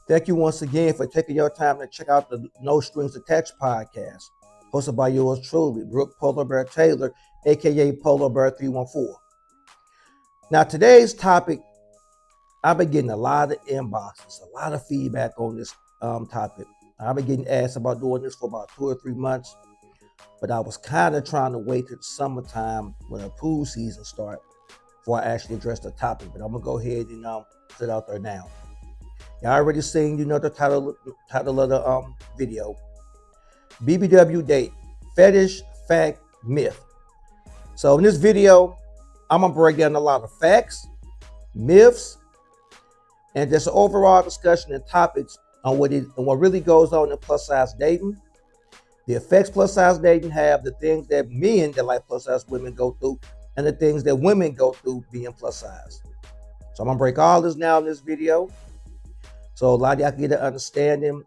Thank you once again for taking your time to check out the No Strings Attached podcast, hosted by yours truly, Brooke Polo Bear Taylor, aka Polo314. Now, today's topic, I've been getting a lot of inboxes, a lot of feedback on this topic. I've been getting asked about doing this for about 2 or 3 months, but I was kind of trying to wait till the summertime when the pool season starts before I actually address the topic. But I'm gonna go ahead and put it out there now. Y'all already seen, the title of the video. BBW date, fetish, fact, myth. So in this video, I'm gonna break down a lot of facts, myths, and just an overall discussion and topics on what really goes on in plus size dating, the effects plus size dating have, the things that men that like plus size women go through, and the things that women go through being plus size. So I'm gonna break all this now in this video, so a lot of y'all can get an understanding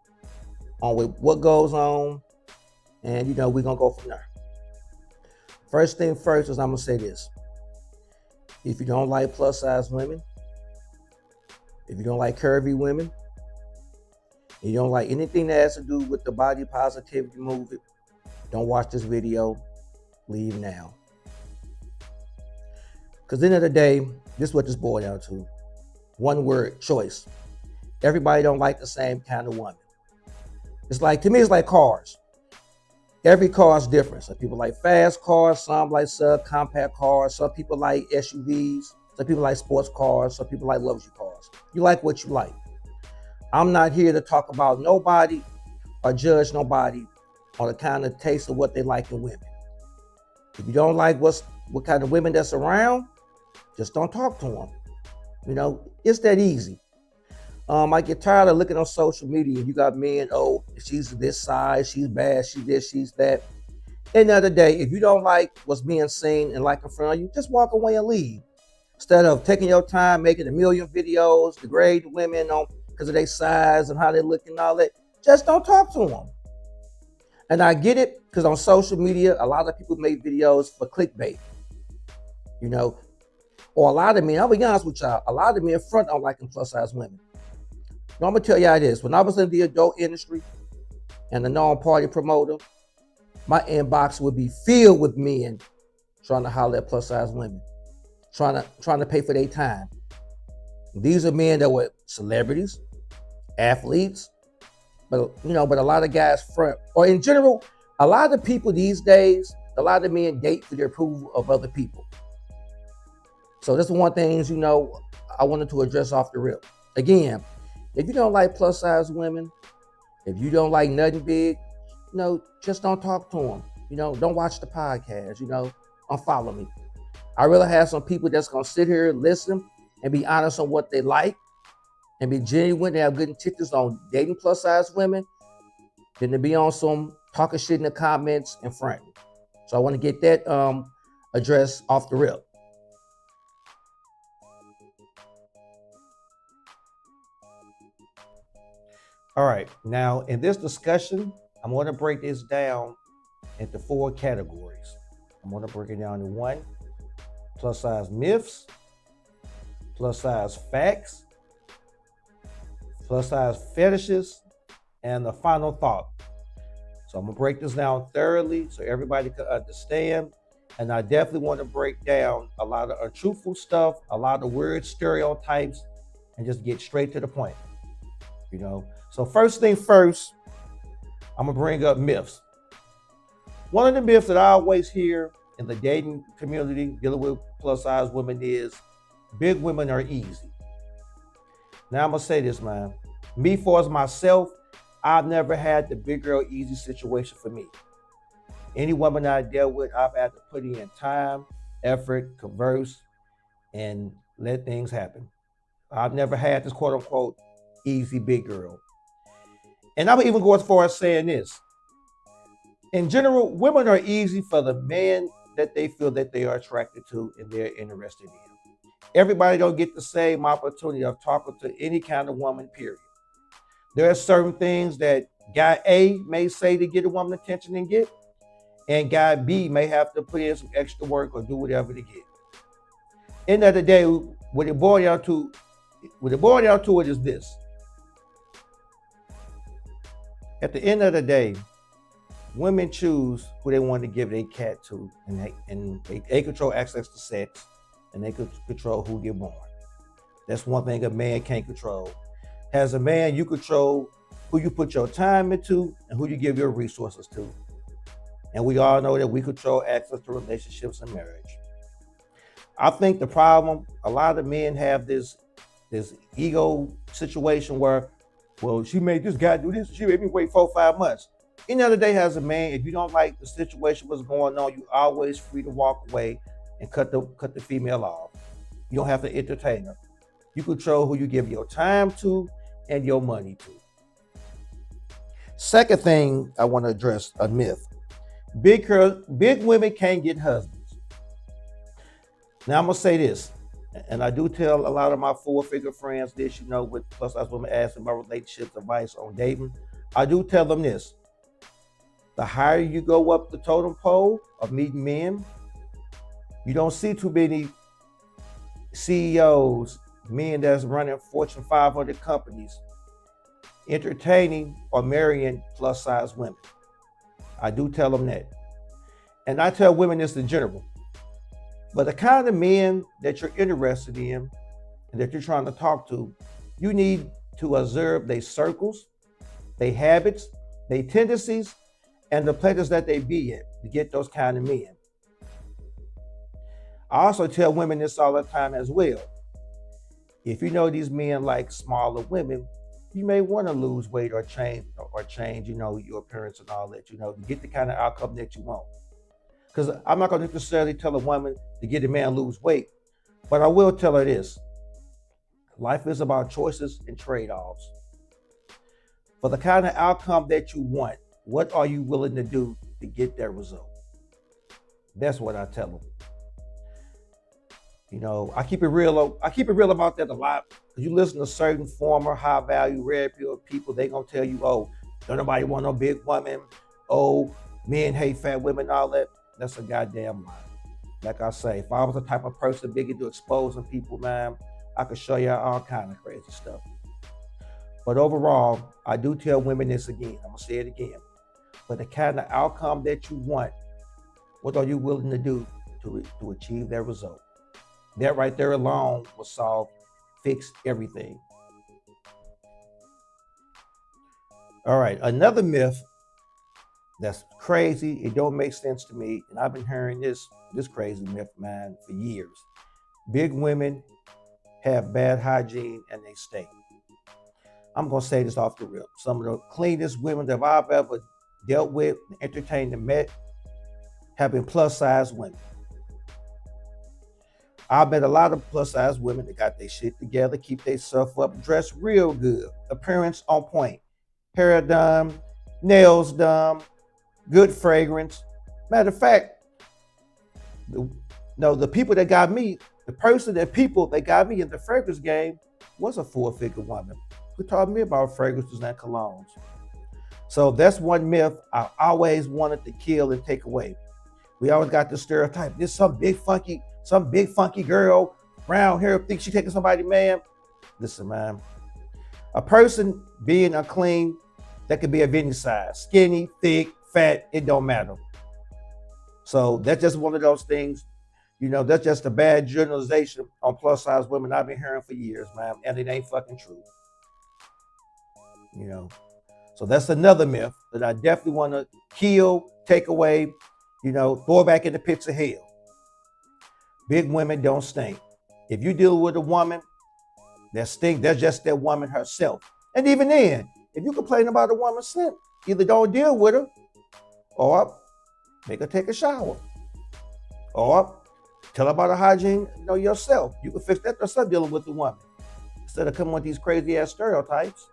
on what goes on, and we're gonna go from there. First thing first is I'm gonna say this: if you don't like plus size women, if you don't like curvy women, and you don't like anything that has to do with the body positivity movement, don't watch this video. Leave now. Because at the end of the day, this is what this boils down to. One word: choice. Everybody don't like the same kind of woman. To me, it's like cars. Every car is different. Some people like fast cars, some like subcompact cars, some people like SUVs, some people like sports cars, some people like luxury cars. You like what you like. I'm not here to talk about nobody or judge nobody on the kind of taste of what they like in women. If you don't like what kind of women that's around, just don't talk to them. It's that easy. I get tired of looking on social media. You got men, she's this size, she's bad, she's this, she's that. End of the day, if you don't like what's being seen and like in front of you, just walk away and leave. Instead of taking your time making a million videos, degrade women because of their size and how they look and all that, just don't talk to them. And I get it, because on social media, a lot of people make videos for clickbait. Or a lot of men, I'll be honest with y'all, a lot of men front on liking plus size women. Now, I'm gonna tell y'all this: when I was in the adult industry and the non-party promoter, my inbox would be filled with men trying to holler at plus size women, trying to pay for their time. These are men that were celebrities, athletes, but a lot of guys front, or in general, a lot of people these days, a lot of men date for the approval of other people. So that's one thing I wanted to address off the rip. Again, if you don't like plus size women, if you don't like nothing big, just don't talk to them. Don't watch the podcast. Unfollow me. I really have some people that's gonna sit here and listen and be honest on what they like and be genuine. They have good intentions on dating plus size women, than to be on some talking shit in the comments and front. So I want to get that addressed off the rip. All right, now in this discussion, I'm going to break this down into 4 categories. I'm going to break it down into 1, plus size myths, plus size facts, plus size fetishes, and the final thought. So I'm going to break this down thoroughly so everybody can understand. And I definitely want to break down a lot of untruthful stuff, a lot of weird stereotypes, and just get straight to the point. So first thing first, I'm gonna bring up myths. One of the myths that I always hear in the dating community dealing with plus size women is big women are easy. Now I'm gonna say this, man. Me, for as myself, I've never had the big girl easy situation for me. Any woman I dealt with, I've had to put in time, effort, converse, and let things happen. I've never had this quote unquote easy big girl. And I'm even go as far as saying this. In general, women are easy for the men that they feel that they are attracted to and they're interested in. Everybody don't get the same opportunity of talking to any kind of woman, period. There are certain things that guy A may say to get a woman attention and get, and guy B may have to put in some extra work or do whatever to get. End of the day, what it boils down to it is this. At the end of the day, women choose who they want to give their cat to, and they control access to sex, and they control who get born. That's one thing a man can't control. As a man, you control who you put your time into and who you give your resources to. And we all know that we control access to relationships and marriage. I think the problem, a lot of men have this ego situation where, well, she made this guy do this, she made me wait 4 or 5 months. Any other day as a man, if you don't like the situation, what's going on, you always free to walk away and cut the female off. You don't have to entertain her. You control who you give your time to and your money to. Second thing I want to address, a myth. Big women can't get husbands. Now I'm gonna say this, and I do tell a lot of my 4-figure friends this, with plus size women asking my relationships advice on dating. I do tell them this. The higher you go up the totem pole of meeting men, you don't see too many CEOs, men that's running Fortune 500 companies, entertaining or marrying plus size women. I do tell them that. And I tell women this in general. But the kind of men that you're interested in and that you're trying to talk to, you need to observe their circles, their habits, their tendencies, and the places that they be at to get those kind of men. I also tell women this all the time as well. If you know these men like smaller women, you may want to lose weight or change, your appearance and all that, to get the kind of outcome that you want. Because I'm not going to necessarily tell a woman to get a man lose weight, but I will tell her this. Life is about choices and trade-offs. For the kind of outcome that you want, what are you willing to do to get that result? That's what I tell them. I keep it real about that a lot. You listen to certain former high-value red pill people, they gonna tell you, oh, don't nobody want no big woman. Oh, men hate fat women, all that. That's a goddamn lie. Like I say, if I was the type of person big into exposing people, man, I could show you all kind of crazy stuff. But overall, I do tell women this again. I'm gonna say it again. For the kind of outcome that you want, what are you willing to do to achieve that result? That right there alone will fix everything. All right, another myth that's crazy, it don't make sense to me, and I've been hearing this crazy myth, man, for years. Big women have bad hygiene and they stink. I'm gonna say this off the rip. Some of the cleanest women that I've ever dealt with, entertained, and met have been plus size women. I've met a lot of plus size women that got their shit together, keep themselves up, dressed real good, appearance on point, hair done, nails done, good fragrance. Matter of fact, the people that got me, people that got me in the fragrance game was a 4-figure woman who taught me about fragrances and colognes. So that's one myth I always wanted to kill and take away. We always got this stereotype. There's some big funky girl, brown hair, thinks she taking somebody, man. Listen, man. A person being unclean, that could be of any size. Skinny, thick, fat, it don't matter. So that's just one of those things. That's just a bad generalization on plus size women I've been hearing for years, man. And it ain't fucking true. So that's another myth that I definitely want to kill, take away, throw back in the pits of hell. Big women don't stink. If you deal with a woman that stink, that's just that woman herself. And even then, if you complain about a woman's scent, either don't deal with her or make her take a shower or tell her about her hygiene, yourself. You can fix that yourself dealing with the woman instead of coming with these crazy ass stereotypes.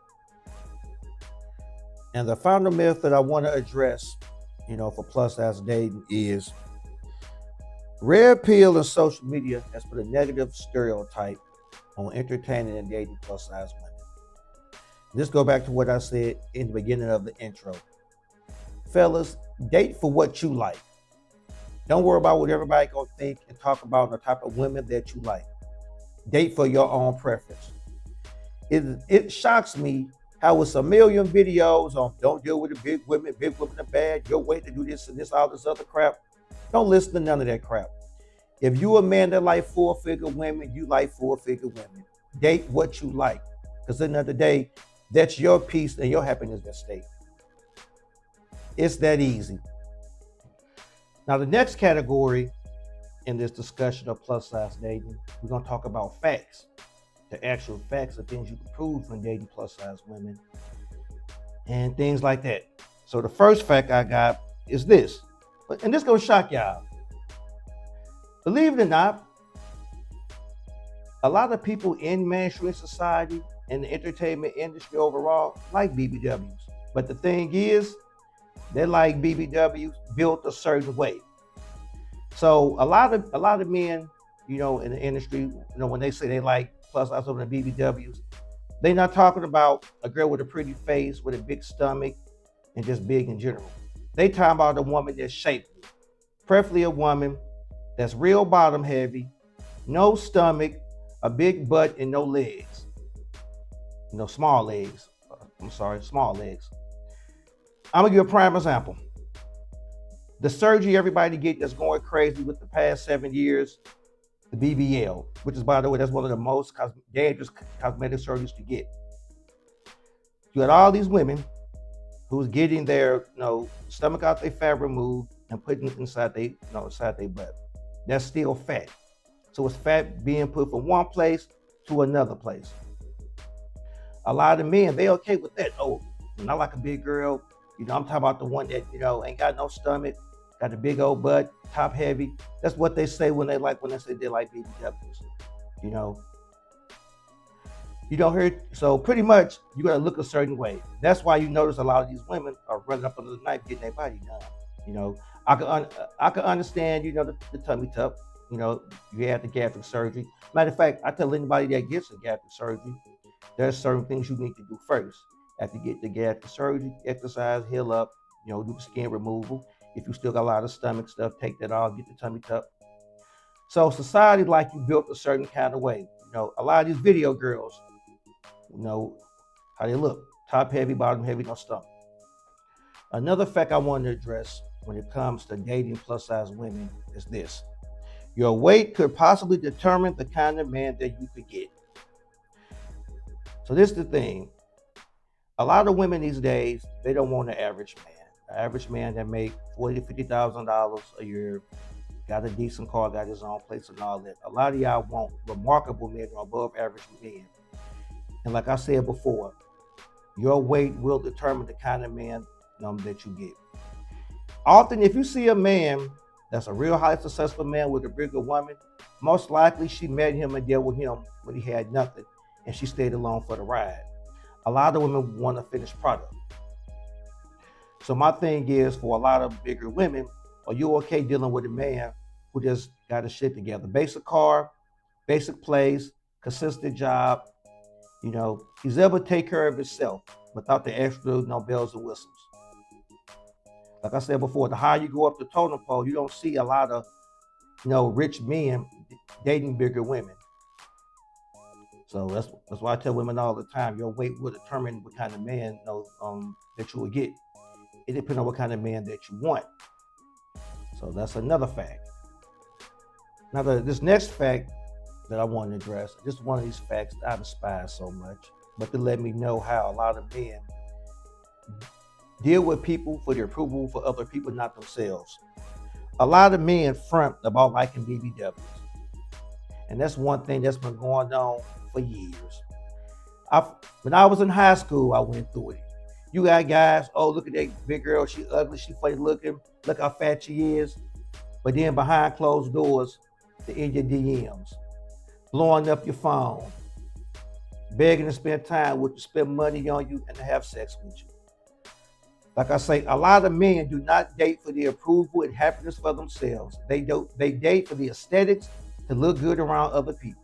And the final myth that I want to address, for plus size dating is red pill and social media has put a negative stereotype on entertaining and dating plus size women. This go back to what I said in the beginning of the intro. Fellas, date for what you like. Don't worry about what everybody gonna think and talk about the type of women that you like. Date for your own preference. It shocks me How it's a million videos on don't deal with the big women are bad, your way to do this and this, all this other crap. Don't listen to none of that crap. If you a man that like four-figure women, you like four-figure women. Date what you like. Because at the end of the day, that's your peace and your happiness at stake. It's that easy. Now, the next category in this discussion of plus size dating, we're going to talk about facts. The actual facts of things you can prove when dating plus size women and things like that. So the first fact I got is this, and this gonna shock y'all. Believe it or not, a lot of people in mainstream society and the entertainment industry overall like BBWs. But the thing is, they like BBWs built a certain way. So a lot of men, in the industry, when they say they like plus size women and BBWs, they're not talking about a girl with a pretty face, with a big stomach, and just big in general. They talking about a woman that's shapely, preferably a woman that's real bottom heavy, no stomach, a big butt, and no legs. Small legs. Small legs. I'm gonna give a prime example. The surgery everybody get that's going crazy with the past 7 years, the BBL, which is, by the way, that's one of the most dangerous cosmetic surgeries to get. You got all these women who's getting their, stomach out their fat removed and putting it inside their butt. That's still fat. So it's fat being put from one place to another place. A lot of men, they okay with that. Oh, not like a big girl. I'm talking about the one that, ain't got no stomach, got a big old butt, top heavy. That's what they say when they say they like BBWs. You don't hear it. So pretty much you gotta look a certain way. That's why you notice a lot of these women are running up under the knife getting their body done. I can understand, the tummy tuck. You have the gastric surgery. Matter of fact, I tell anybody that gets a gastric surgery, there's certain things you need to do first. After you get the gastric surgery, exercise, heal up, do the skin removal. If you still got a lot of stomach stuff, take that off, get the tummy tuck. So society like you built a certain kind of way. A lot of these video girls, how they look, top heavy, bottom heavy, no stomach. Another fact I want to address when it comes to dating plus size women is this. Your weight could possibly determine the kind of man that you could get. So this is the thing. A lot of women these days, they don't want an average man. An average man that make $40,000 to $50,000 a year, got a decent car, got his own place and all that. A lot of y'all want remarkable men or above average men. And like I said before, your weight will determine the kind of man that you get. Often, if you see a man that's a real highly successful man with a bigger woman, most likely she met him and dealt with him when he had nothing, and she stayed along for the ride. A lot of women want a finished product. So my thing is, for a lot of bigger women, are you okay dealing with a man who just got his shit together? Basic car, basic place, consistent job. He's able to take care of himself without the extra, bells and whistles. Like I said before, the higher you go up the totem pole, you don't see a lot of, rich men dating bigger women. So that's why I tell women all the time, your weight will determine what kind of man that you will get. It depends on what kind of man that you want. So that's another fact. Now, this next fact that I want to address, this is one of these facts that I despise so much, but to let me know how a lot of men deal with people for their approval for other people, not themselves. A lot of men front about liking BBWs. And that's one thing that's been going on for years. When I was in high school, I went through it. You got guys, oh, look at that big girl, she ugly, she funny looking, look how fat she is. But then behind closed doors, they're in your DMs, blowing up your phone, begging to spend time with you, spend money on you, and to have sex with you. Like I say, a lot of men do not date for the approval and happiness for themselves. They date for the aesthetics to look good around other people.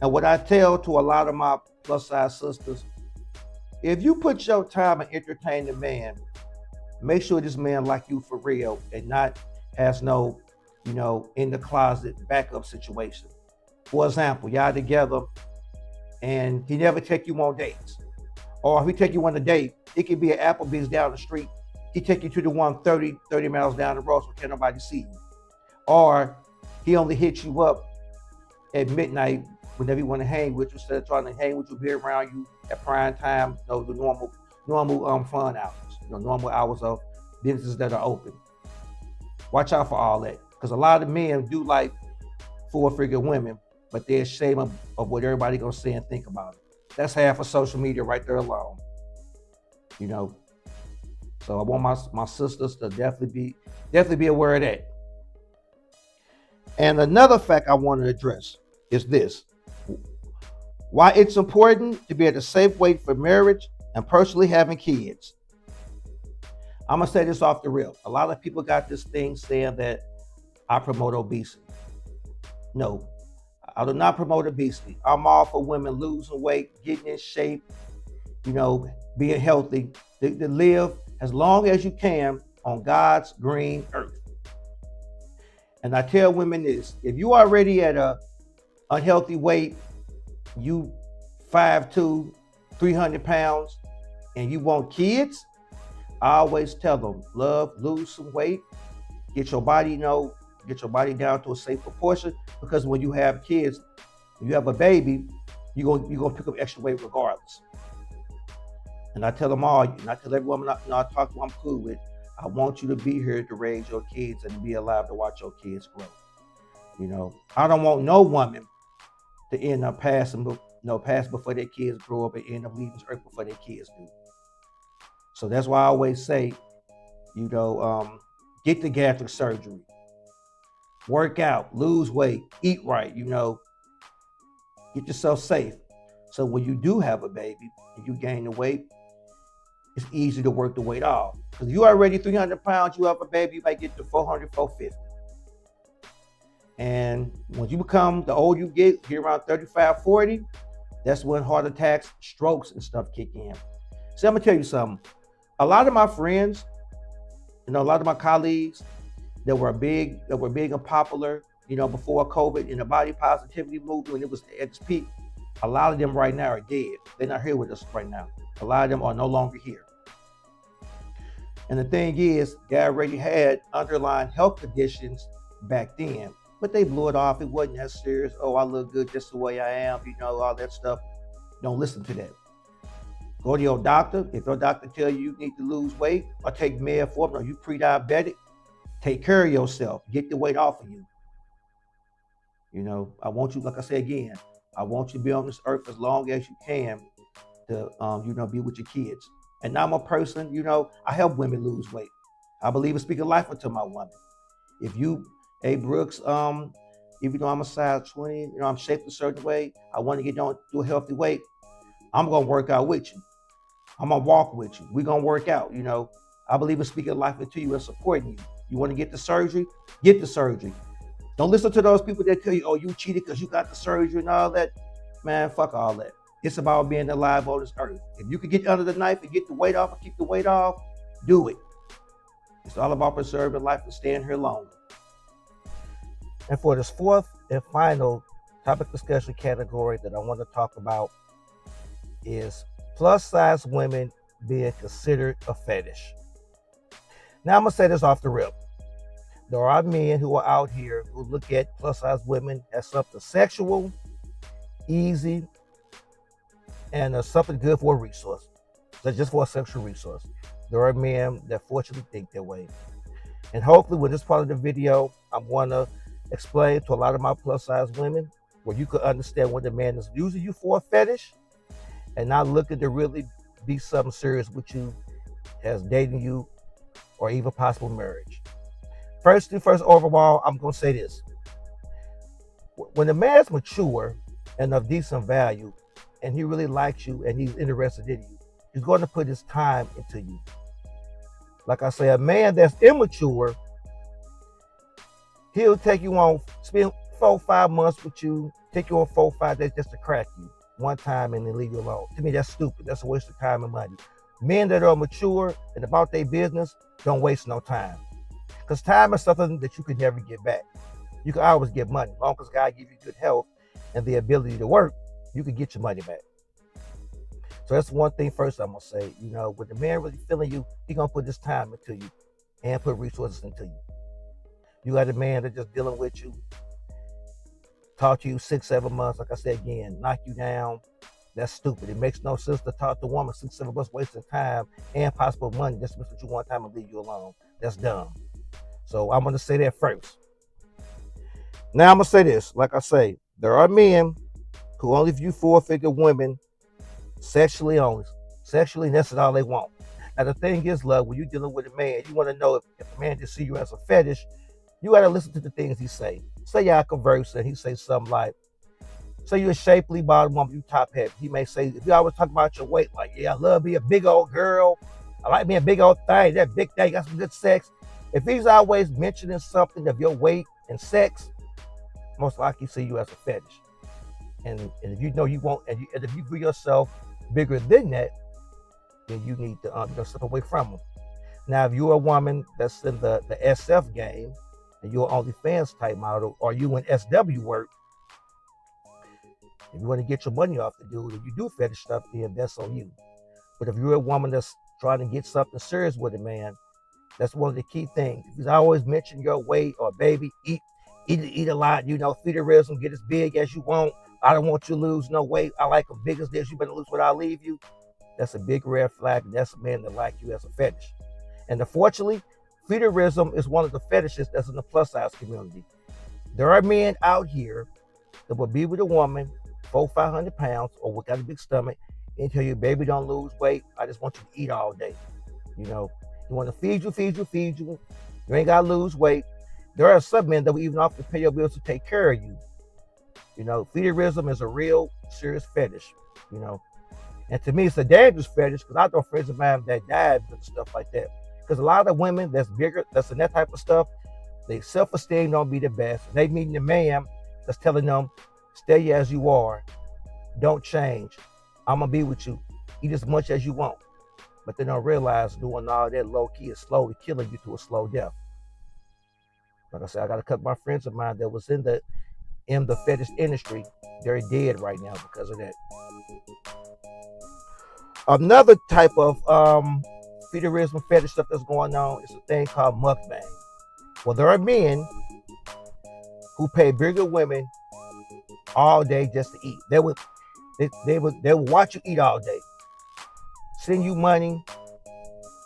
And what I tell to a lot of my plus size sisters, if you put your time and entertain a man, make sure this man like you for real and not has no, in the closet backup situation. For example, y'all together and he never take you on dates. Or if he take you on a date, it could be an Applebee's down the street. He take you to the one 30 miles down the road so can't nobody see you. Or he only hits you up at midnight whenever you want to hang with you, instead of trying to hang with you, be around you at prime time, the normal fun hours, normal hours of businesses that are open. Watch out for all that, because a lot of men do like four-figure women, but they're ashamed of what everybody gonna say and think about it. That's half of social media right there alone. So I want my sisters to definitely be aware of that. And another fact I want to address is this: why it's important to be at a safe weight for marriage and personally having kids. I'm gonna say this off the rip. A lot of people got this thing saying that I promote obesity. No, I do not promote obesity. I'm all for women losing weight, getting in shape, being healthy, to live as long as you can on God's green earth. And I tell women this: if you already at a unhealthy weight, you 5'2", 300 pounds, and you want kids, I always tell them, love, lose some weight, get your body down to a safe proportion, because when you have kids, when you have a baby, you're gonna pick up extra weight regardless. And I tell them all, and I tell every woman I talk to, I'm cool with, I want you to be here to raise your kids and be alive to watch your kids grow. I don't want no woman to end up passing before their kids grow up and end up leaving this earth before their kids do. So that's why I always say, get the gastric surgery, work out, lose weight, eat right, get yourself safe. So when you do have a baby and you gain the weight, it's easy to work the weight off. Because you already 300 pounds, you have a baby, you might get to 400, 450. And when you become, the older you get around 35, 40, that's when heart attacks, strokes, and stuff kick in. So I'm gonna tell you something. A lot of my friends, a lot of my colleagues that were big and popular, before COVID, in the body positivity movement, when it was at its peak, a lot of them right now are dead. They're not here with us right now. A lot of them are no longer here. And the thing is, they already had underlying health conditions back then, but they blew it off. It wasn't that serious. Oh, I look good just the way I am, all that stuff. Don't listen to that. Go to your doctor. If your doctor tells you need to lose weight or take metformin, or you pre-diabetic, take care of yourself. Get the weight off of you. I want you, like I said again, I want you to be on this earth as long as you can to, be with your kids. And I'm a person, I help women lose weight. I believe in speaking life into my woman. If you, hey Brooks, even though I'm a size 20, I'm shaped a certain way, I want to get down to a healthy weight, I'm going to work out with you. I'm going to walk with you. We're going to work out, I believe in speaking life into you and supporting you. You want to get the surgery? Get the surgery. Don't listen to those people that tell you, oh, you cheated because you got the surgery and all that. Man, fuck all that. It's about being alive on this earth. If you can get under the knife and get the weight off and keep the weight off, do it. It's all about preserving life and staying here longer. And for this fourth and final topic discussion category that I want to talk about is plus size women being considered a fetish. Now I'm going to say this off the rip. There are men who are out here who look at plus size women as something sexual, easy, and something good for a resource. So just for a sexual resource. There are men that fortunately think that way. And hopefully with this part of the video, I'm going to explain to a lot of my plus size women where you could understand when the man is using you for a fetish and not looking to really be something serious with you as dating you or even possible marriage. First, overall, I'm going to say this. When a man's mature and of decent value, and he really likes you and he's interested in you, he's going to put his time into you. Like I say, a man that's immature, he'll take you on, spend 4-5 months with you, take you on 4-5 days just to crack you one time and then leave you alone. To me, that's stupid. That's a waste of time and money. Men that are mature and about their business don't waste no time. Because time is something that you can never get back. You can always get money. As long as God gives you good health and the ability to work, you can get your money back. So that's one thing first I'm gonna say. When the man really feeling you, he gonna put his time into you and put resources into you. You got a man that just dealing with you, talk to you 6-7 months, like I said again, knock you down. That's stupid. It makes no sense to talk to a woman 6-7 months, wasting time and possible money just because you one time and leave you alone. That's dumb. So I'm gonna say that first. Now I'm gonna say this. Like I say, there are men who only view 4-figure women sexually only. Sexually, and that's all they want. Now the thing is, love, when you're dealing with a man, you want to know if a man just see you as a fetish, you gotta listen to the things he say. Say y'all converse and he say something like, say you're a shapely bottom woman, you top heavy. He may say, if you always talk about your weight, like, yeah, I love being a big old girl. I like being a big old thing. That big thing got some good sex. If he's always mentioning something of your weight and sex, most likely see you as a fetish. And if you know you won't, and if you view yourself bigger than that, then you need to step away from them. Now, if you're a woman that's in the SF game, and you're an OnlyFans type model, or you in SW work, if you want to get your money off the dude, if you do fetish stuff, then that's on you. But if you're a woman that's trying to get something serious with a man, that's one of the key things. If he's always mention your weight or baby, eat a lot, fetishism, get as big as you want. I don't want you to lose no weight. I like them big as this. You better lose what I leave you. That's a big red flag. And that's a man that like you as a fetish. And unfortunately, fetishism is one of the fetishes that's in the plus size community. There are men out here that will be with a woman 400-500 pounds or got a big stomach and tell you, baby, don't lose weight. I just want you to eat all day. You want to feed you. You ain't got to lose weight. There are some men that will even offer to pay your bills to take care of you. Fetishism is a real serious fetish. And to me, it's a dangerous fetish because I know friends of mine that died and stuff like that. Because a lot of women that's bigger, that's in that type of stuff, their self-esteem don't be the best. They meeting a man that's telling them, stay as you are, don't change. I'm gonna be with you, eat as much as you want. But they don't realize doing all that low key is slowly killing you to a slow death. Like I said, I got a couple of my friends of mine that was in the fetish industry. They're dead right now because of that. Another type of fetishism fetish stuff that's going on is a thing called mukbang. Well, there are men who pay bigger women all day just to eat. They would watch you eat all day, send you money,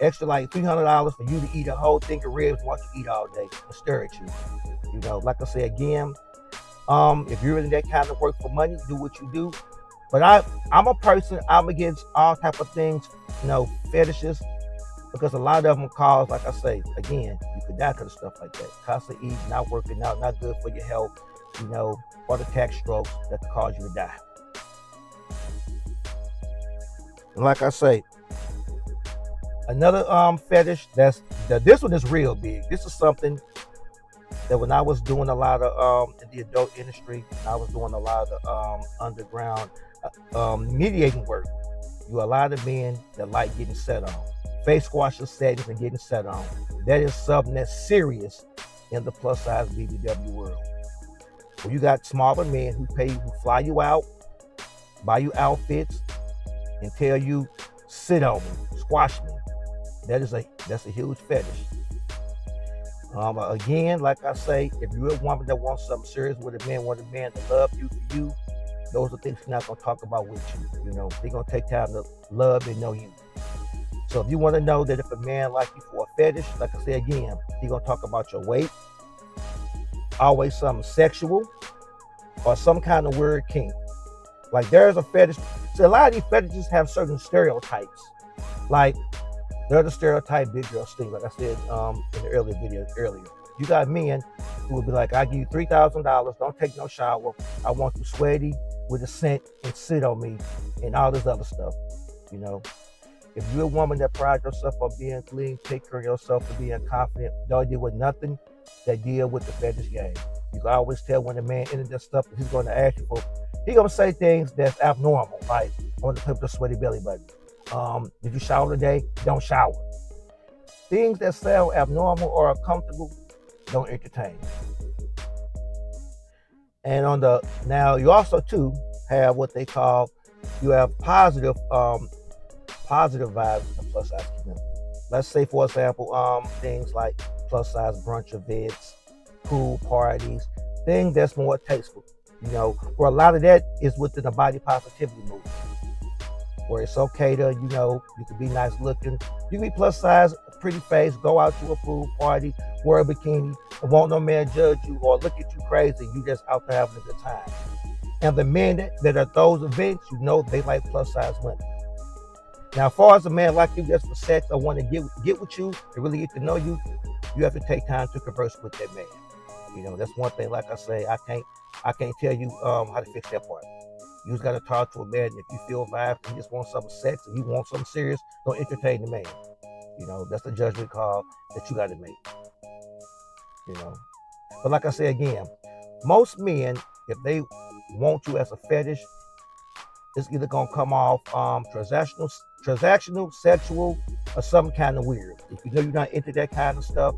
extra like $300 for you to eat a whole thing of ribs, watch you eat all day and stare at you. Like I say again, if you're in that kind of work for money, do what you do. But I'm a person, I'm against all type of things, fetishes, because a lot of them cause, like I say, again, you could die because of stuff like that. Constantly eating, not working out, not good for your health, heart attack, strokes that could cause you to die. And like I say, another fetish this one is real big. This is something that when I was doing a lot of in the adult industry, and I was doing a lot of underground mediating work, you a lot of men that like getting set on, face squashing settings and getting set on. That is something that's serious in the plus size BBW world. Well, you got smaller men who fly you out, buy you outfits, and tell you, sit on me, squash me. That's a huge fetish. Again, like I say, if you're a woman that wants something serious with a man, want a man to love you for you, those are things he's not gonna talk about with you. They're gonna take time to love and know you. So if you want to know that if a man like you for a fetish, like I say again, he's gonna talk about your weight, always something sexual, or some kind of weird kink. Like there's a fetish. So a lot of these fetishes have certain stereotypes. Like there's a stereotype big girl stink, like I said in the earlier video earlier. You got men who will be like, I give you $3,000, don't take no shower. I want you sweaty with a scent and sit on me and all this other stuff. If you're a woman that prides yourself on being clean, take care of yourself and being confident, don't deal with nothing that deal with the fetish game. You can always tell when a man into this stuff that he's going to ask you for. He's going to say things that's abnormal, like, I want to put the sweaty belly button. Did you shower today? Don't shower. Things that sound abnormal or uncomfortable, don't entertain. And now you also too have what they call you have positive vibes in the plus size community. Let's say, for example, things like plus size brunch events, pool parties, things that's more tasteful. Where a lot of that is within the body positivity movement, where it's okay to, you can be nice looking, you can be plus size, pretty face, go out to a pool party, wear a bikini, and won't no man judge you or look at you crazy. You just out there having a good time. And the men that are at those events, they like plus size women. Now, as far as a man like you just for sex, I want to get with you and really get to know you, you have to take time to converse with that man. That's one thing. Like I say, I can't tell you how to fix that part. You just got to talk to a man. If you feel vibe, you just want something sex, and you want something serious, don't entertain the man. That's the judgment call that you got to make. But like I say again, most men, if they want you as a fetish, it's either gonna come off transactional, sexual, or some kind of weird. If you know you're not into that kind of stuff,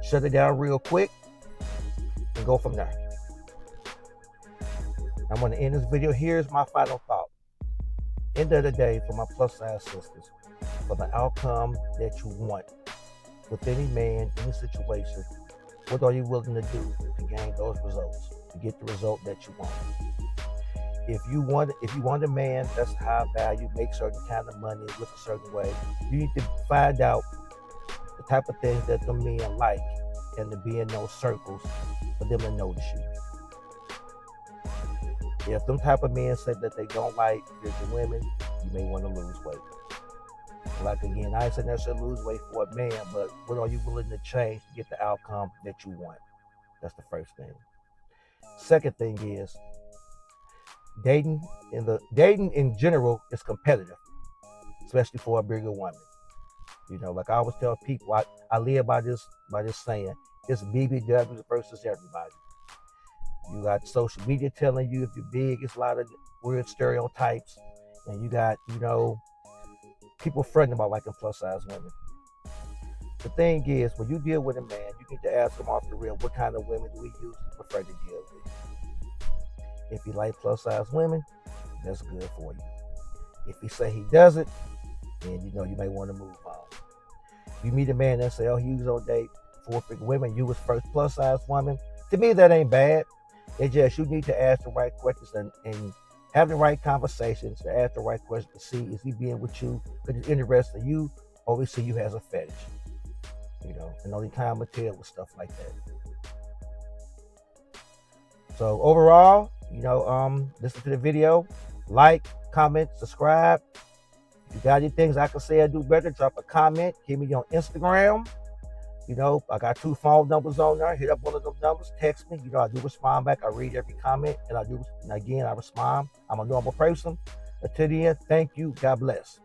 shut it down real quick and go from there. I'm gonna end this video. Here's my final thought. End of the day, for my plus size sisters, for the outcome that you want with any man, any situation, what are you willing to do to gain those results, to get the result that you want? If you want a man that's high value, make certain kind of money, look a certain way, you need to find out the type of things that the men like, and to be in those circles for them to notice you. If them type of men say that they don't like different women, you may want to lose weight. Like again, I ain't saying necessarily lose weight for a man, but what are you willing to change to get the outcome that you want? That's the first thing. Second thing is, dating in general is competitive, especially for a bigger woman. Like I always tell people, I live by this saying, it's BBW versus everybody. You got social media telling you if you're big, it's a lot of weird stereotypes, and you got people fretting about liking plus size women. The thing is, when you deal with a man, you need to ask him off the real, what kind of women do we usually prefer to deal with? If he like plus size women, that's good for you. If he say he doesn't, then you may want to move on. You meet a man that say, oh, he was on date 4-figure women, you was first plus size woman. To me, that ain't bad. It's just you need to ask the right questions and have the right conversations to ask the right questions to see, is he being with you because he's interested in you, or we see you as a fetish. And only time will tell with stuff like that. So overall, listen to the video, like, comment, subscribe. If you got any things I can say I do better, drop a comment. Hit me on Instagram. I got 2 phone numbers on there. Hit up one of those numbers, text me. I do respond back. I read every comment, and I respond. I'm a normal person. Until the end, thank you. God bless.